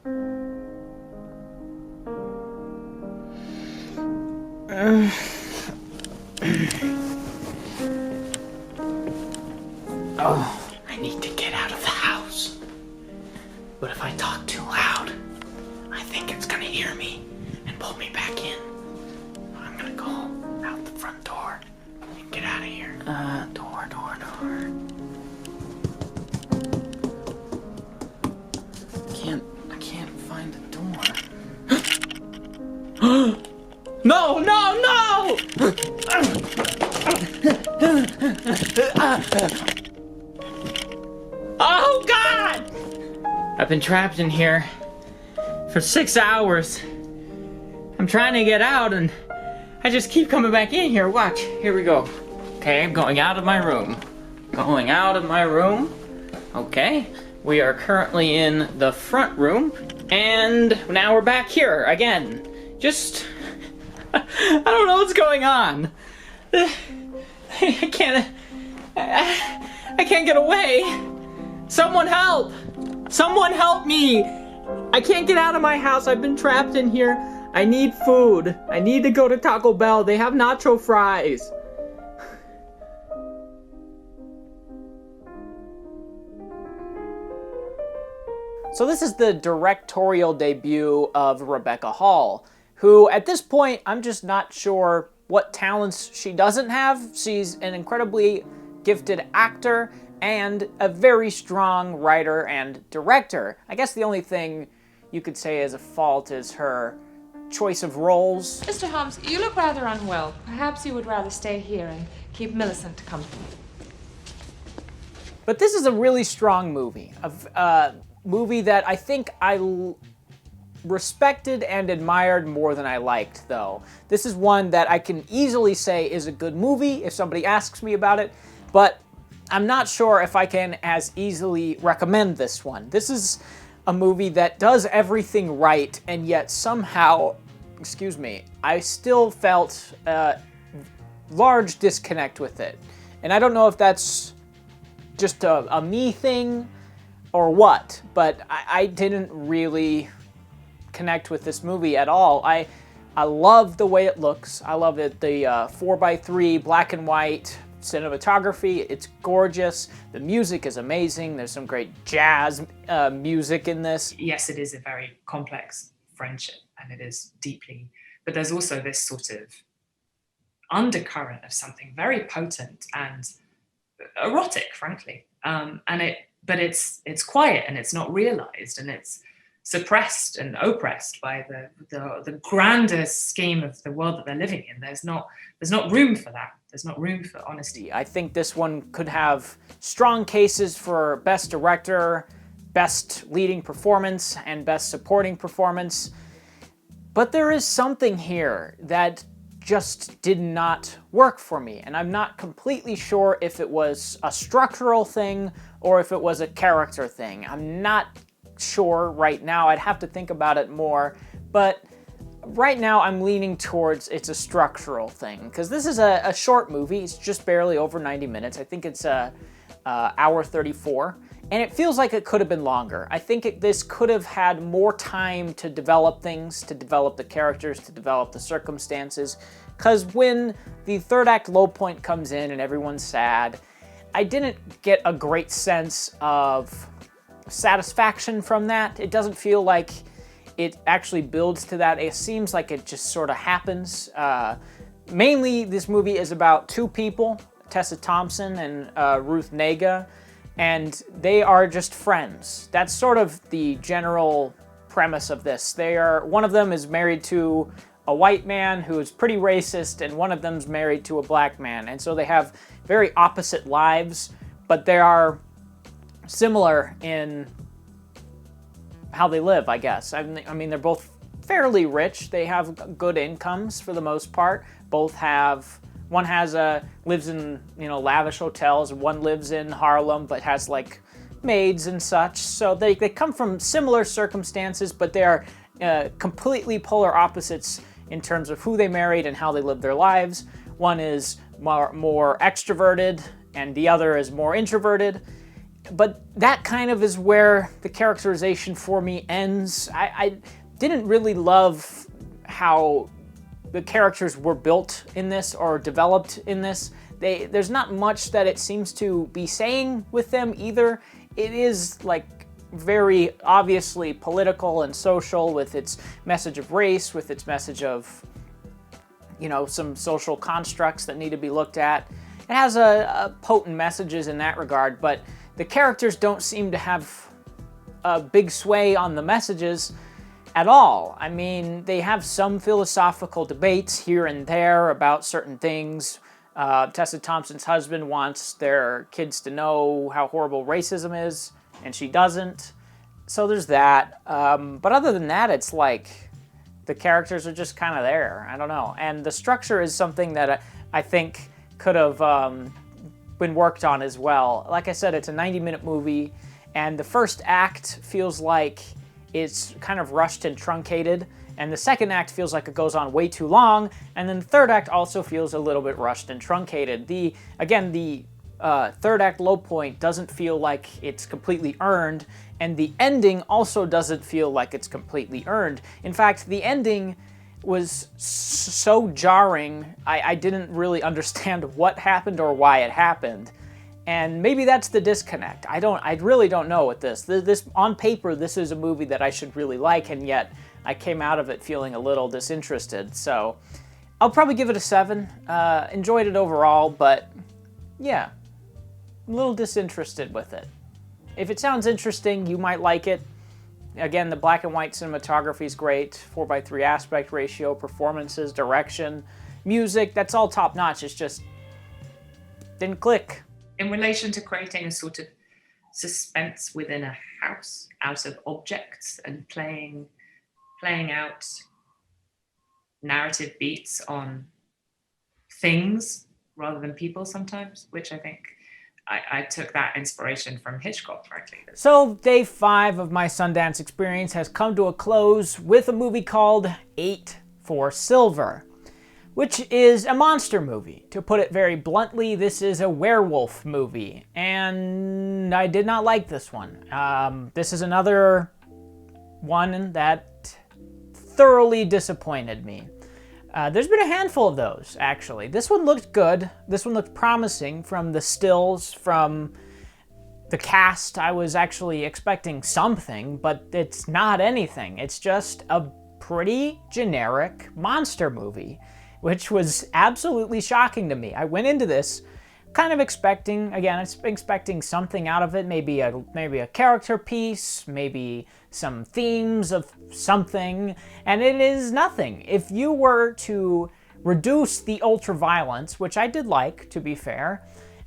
Oh, I need to get out of the house. But if I talk too loud, I think it's gonna hear me and pull me back in. I'm gonna go out the front door and get out of here. Door. I can't find the door. No! Oh, God! I've been trapped in here for 6 hours. I'm trying to get out and I just keep coming back in here. Watch, here we go. Okay, I'm going out of my room. Okay, we are currently in the front room and now we're back here again. Just, I don't know what's going on. I can't get away. Someone help! Someone help me! I can't get out of my house. I've been trapped in here. I need food. I need to go to Taco Bell. They have nacho fries. So this is the directorial debut of Rebecca Hall, who at this point, I'm just not sure what talents she doesn't have. She's an incredibly gifted actor and a very strong writer and director. I guess the only thing you could say is a fault is her choice of roles. Mr. Holmes, you look rather unwell. Perhaps you would rather stay here and keep Millicent company. But this is a really strong movie. A movie that I think I respected and admired more than I liked, though. This is one that I can easily say is a good movie if somebody asks me about it, but I'm not sure if I can as easily recommend this one. This is a movie that does everything right, and yet somehow, I still felt a large disconnect with it. And I don't know if that's just a me thing or what, but I didn't really connect with this movie at all. I love the way it looks. I love it, the 4:3 black and white cinematography. It's gorgeous. The music is amazing. There's some great jazz music in this. Yes, it is a very complex friendship and it is deeply, but there's also this sort of undercurrent of something very potent and erotic, frankly. But it's quiet and it's not realized and it's suppressed and oppressed by the grander scheme of the world that they're living in. There's not room for that. There's not room for honesty. I think this one could have strong cases for Best Director, Best Leading Performance, and Best Supporting Performance. But there is something here that just did not work for me, and I'm not completely sure if it was a structural thing or if it was a character thing. I'm not sure right now. I'd have to think about it more, but right now I'm leaning towards it's a structural thing, because this is a short movie. It's just barely over 90 minutes. I think it's hour 34, and it feels like it could have been longer. I think this could have had more time to develop things, to develop the characters, to develop the circumstances, because when the third act low point comes in and everyone's sad, I didn't get a great sense of satisfaction from that. It doesn't feel like it actually builds to that. It seems like it just sort of happens. Mainly, this movie is about two people, Tessa Thompson and Ruth Negga, and they are just friends. That's sort of the general premise of this. One of them is married to a white man who is pretty racist, and one of them's married to a black man. And so they have very opposite lives, but they are similar in how they live, I guess. I mean, they're both fairly rich. They have good incomes for the most part. One lives in, lavish hotels. One lives in Harlem, but has like maids and such. So they come from similar circumstances, but they are completely polar opposites in terms of who they married and how they live their lives. One is more extroverted and the other is more introverted. But that kind of is where the characterization for me ends. I didn't really love how the characters were built in this or developed in this. There's not much that it seems to be saying with them either. It is like very obviously political and social with its message of race, with its message of, you know, some social constructs that need to be looked at. It has a potent messages in that regard, but the characters don't seem to have a big sway on the messages at all. I mean, they have some philosophical debates here and there about certain things. Tessa Thompson's husband wants their kids to know how horrible racism is, and she doesn't. So there's that. But other than that, it's like the characters are just kind of there. I don't know. And the structure is something that I think could have been worked on as well. Like I said, it's a 90-minute movie, and the first act feels like it's kind of rushed and truncated, and the second act feels like it goes on way too long, and then the third act also feels a little bit rushed and truncated. The third act low point doesn't feel like it's completely earned, and the ending also doesn't feel like it's completely earned. In fact, the ending was so jarring, I didn't really understand what happened or why it happened. And maybe that's the disconnect. I really don't know with this. This on paper, this is a movie that I should really like, and yet I came out of it feeling a little disinterested. So I'll probably give it a 7. Enjoyed it overall, but yeah, a little disinterested with it. If it sounds interesting, you might like it. Again, the black and white cinematography is great, 4:3 aspect ratio, performances, direction, music, that's all top notch. It's just didn't click. In relation to creating a sort of suspense within a house out of objects and playing out narrative beats on things rather than people sometimes, which I think I took that inspiration from Hitchcock, frankly. So day 5 of my Sundance experience has come to a close with a movie called 8 for Silver, which is a monster movie. To put it very bluntly, this is a werewolf movie, and I did not like this one. This is another one that thoroughly disappointed me. There's been a handful of those, actually. This one looked good. This one looked promising from the stills, from the cast. I was actually expecting something, but it's not anything. It's just a pretty generic monster movie, which was absolutely shocking to me. I went into this kind of expecting something out of it, maybe a character piece, maybe some themes of something, and it is nothing. If you were to reduce the ultra-violence, which I did like, to be fair,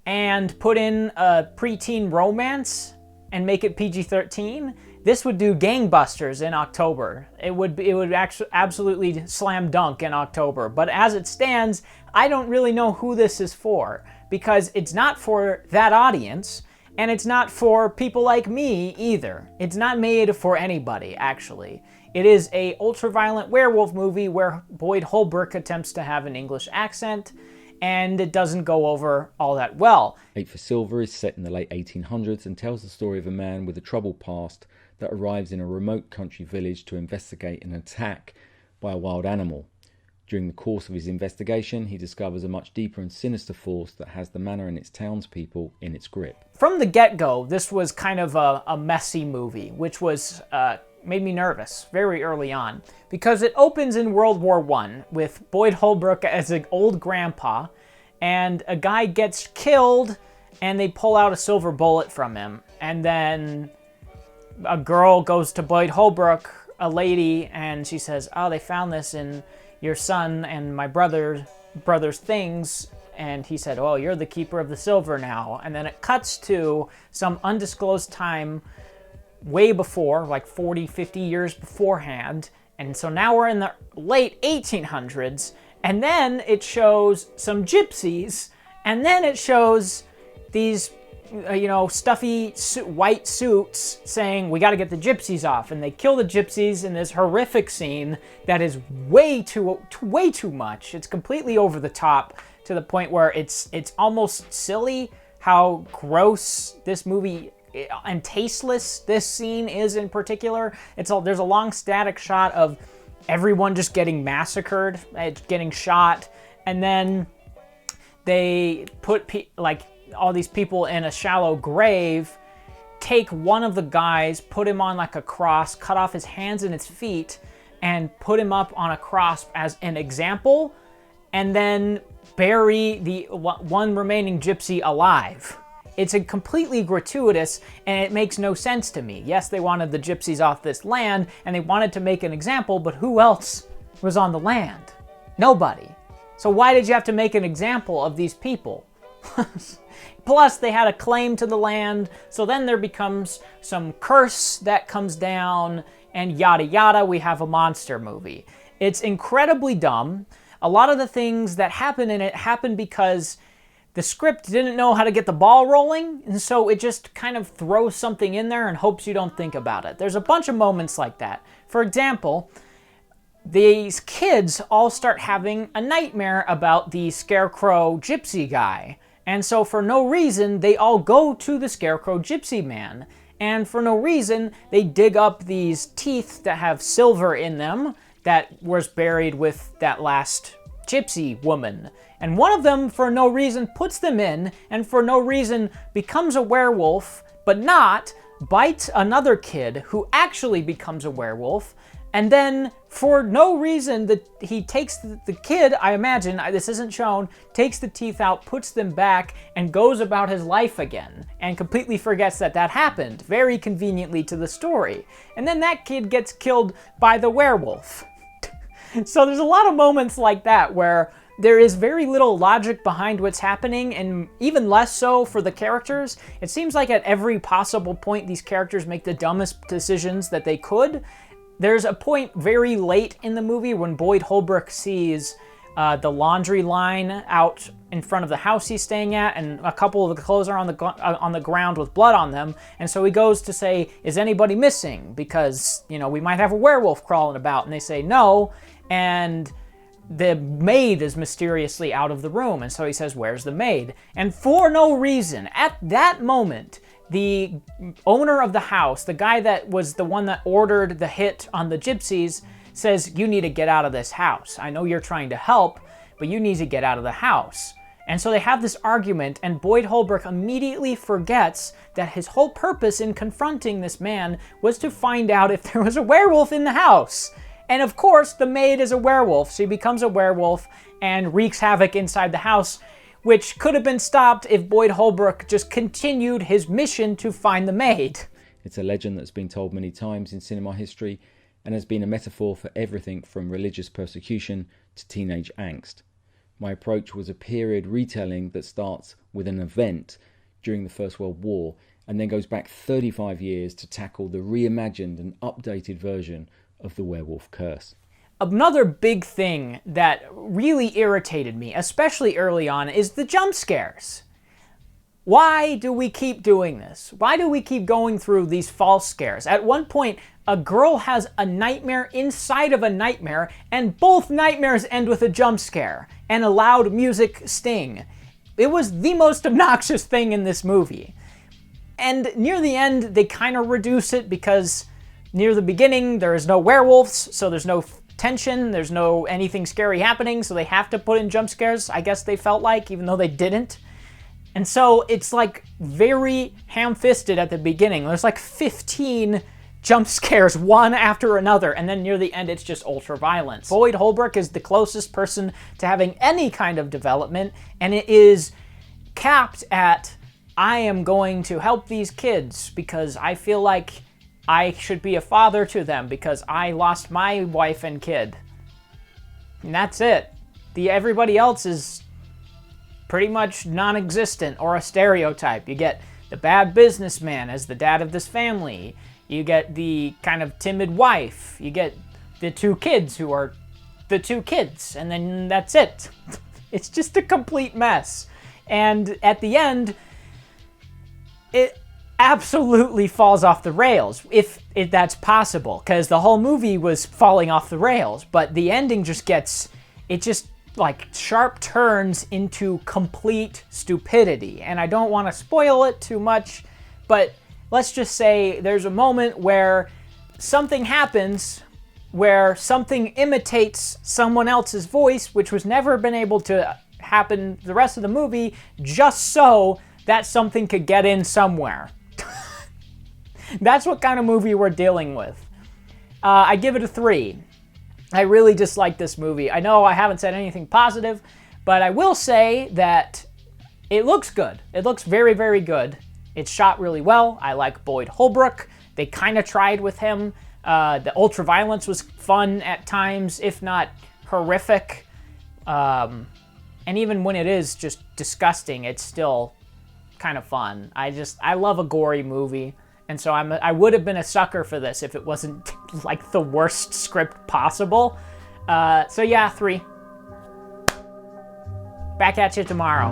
and put in a preteen romance and make it PG-13, this would do gangbusters in October. It would actually absolutely slam dunk in October. But as it stands, I don't really know who this is for, because it's not for that audience, and it's not for people like me either. It's not made for anybody, actually. It is a ultra-violent werewolf movie where Boyd Holbrook attempts to have an English accent, and it doesn't go over all that well. 8 for Silver is set in the late 1800s and tells the story of a man with a troubled past that arrives in a remote country village to investigate an attack by a wild animal. During the course of his investigation, he discovers a much deeper and sinister force that has the manor and its townspeople in its grip. From the get-go, this was kind of a messy movie, which was made me nervous very early on, because it opens in World War I with Boyd Holbrook as an old grandpa, and a guy gets killed, and they pull out a silver bullet from him, and then a girl goes to Boyd Holbrook, a lady, and she says, "Oh, they found this in your son and my brother's things," and he said, "Oh, you're the keeper of the silver now." And then it cuts to some undisclosed time way before, like 40, 50 years beforehand, and so now we're in the late 1800s, and then it shows some gypsies, and then it shows these stuffy white suits saying, "We got to get the gypsies off," and they kill the gypsies in this horrific scene that is way too much. It's completely over the top to the point where it's almost silly how gross this movie and tasteless this scene is in particular. There's a long static shot of everyone just getting massacred, getting shot, and then they put all these people in a shallow grave, take one of the guys, put him on like a cross, cut off his hands and his feet, and put him up on a cross as an example, and then bury the one remaining gypsy alive. It's completely gratuitous, and it makes no sense to me. Yes, they wanted the gypsies off this land, and they wanted to make an example, but who else was on the land? Nobody. So why did you have to make an example of these people? Plus, they had a claim to the land, so then there becomes some curse that comes down, and yada yada, we have a monster movie. It's incredibly dumb. A lot of the things that happen in it happen because the script didn't know how to get the ball rolling, and so it just kind of throws something in there and hopes you don't think about it. There's a bunch of moments like that. For example, these kids all start having a nightmare about the scarecrow gypsy guy. And so for no reason, they all go to the scarecrow gypsy man. And for no reason, they dig up these teeth that have silver in them that was buried with that last gypsy woman. And one of them, for no reason, puts them in, and for no reason becomes a werewolf, but not, bites another kid who actually becomes a werewolf, and then, for no reason, he takes the kid, I imagine, this isn't shown, takes the teeth out, puts them back, and goes about his life again, and completely forgets that happened, very conveniently to the story. And then that kid gets killed by the werewolf. So there's a lot of moments like that where there is very little logic behind what's happening, and even less so for the characters. It seems like at every possible point these characters make the dumbest decisions that they could. There's a point very late in the movie when Boyd Holbrook sees the laundry line out in front of the house he's staying at, and a couple of the clothes are on the ground with blood on them, and so he goes to say, is anybody missing? Because, we might have a werewolf crawling about, and they say no, and the maid is mysteriously out of the room, and so he says, where's the maid? And for no reason, at that moment, the owner of the house, the guy that was the one that ordered the hit on the gypsies, says, you need to get out of this house. I know you're trying to help, but you need to get out of the house. And so they have this argument, and Boyd Holbrook immediately forgets that his whole purpose in confronting this man was to find out if there was a werewolf in the house. And of course, the maid is a werewolf. She becomes a werewolf and wreaks havoc inside the house, which could have been stopped if Boyd Holbrook just continued his mission to find the maid. It's a legend that's been told many times in cinema history and has been a metaphor for everything from religious persecution to teenage angst. My approach was a period retelling that starts with an event during the First World War and then goes back 35 years to tackle the reimagined and updated version of the werewolf curse. Another big thing that really irritated me, especially early on, is the jump scares. Why do we keep doing this? Why do we keep going through these false scares? At one point, a girl has a nightmare inside of a nightmare, and both nightmares end with a jump scare and a loud music sting. It was the most obnoxious thing in this movie. And near the end, they kind of reduce it because near the beginning, there is no werewolves, so there's no tension, there's no anything scary happening, so they have to put in jump scares, I guess they felt like, even though they didn't. And so it's like very ham-fisted at the beginning. There's like 15 jump scares, one after another, and then near the end it's just ultra violence. Boyd Holbrook is the closest person to having any kind of development, and it is capped at, I am going to help these kids because I feel like I should be a father to them because I lost my wife and kid. And that's it. Everybody else is pretty much non-existent or a stereotype. You get the bad businessman as the dad of this family. You get the kind of timid wife. You get the two kids who are the two kids. And then that's it. It's just a complete mess. And at the end, it absolutely falls off the rails, if that's possible, because the whole movie was falling off the rails, but the ending just like sharp turns into complete stupidity. And I don't want to spoil it too much, but let's just say there's a moment where something happens where something imitates someone else's voice, which was never been able to happen the rest of the movie, just so that something could get in somewhere. That's what kind of movie we're dealing with. I give it a 3. I really dislike this movie. I know I haven't said anything positive, but I will say that it looks good. It looks very, very good. It's shot really well. I like Boyd Holbrook. They kind of tried with him. The ultraviolence was fun at times, if not horrific. And even when it is just disgusting, it's still kind of fun. I love a gory movie. And so I would have been a sucker for this if it wasn't like the worst script possible. So yeah, 3. Back at you tomorrow.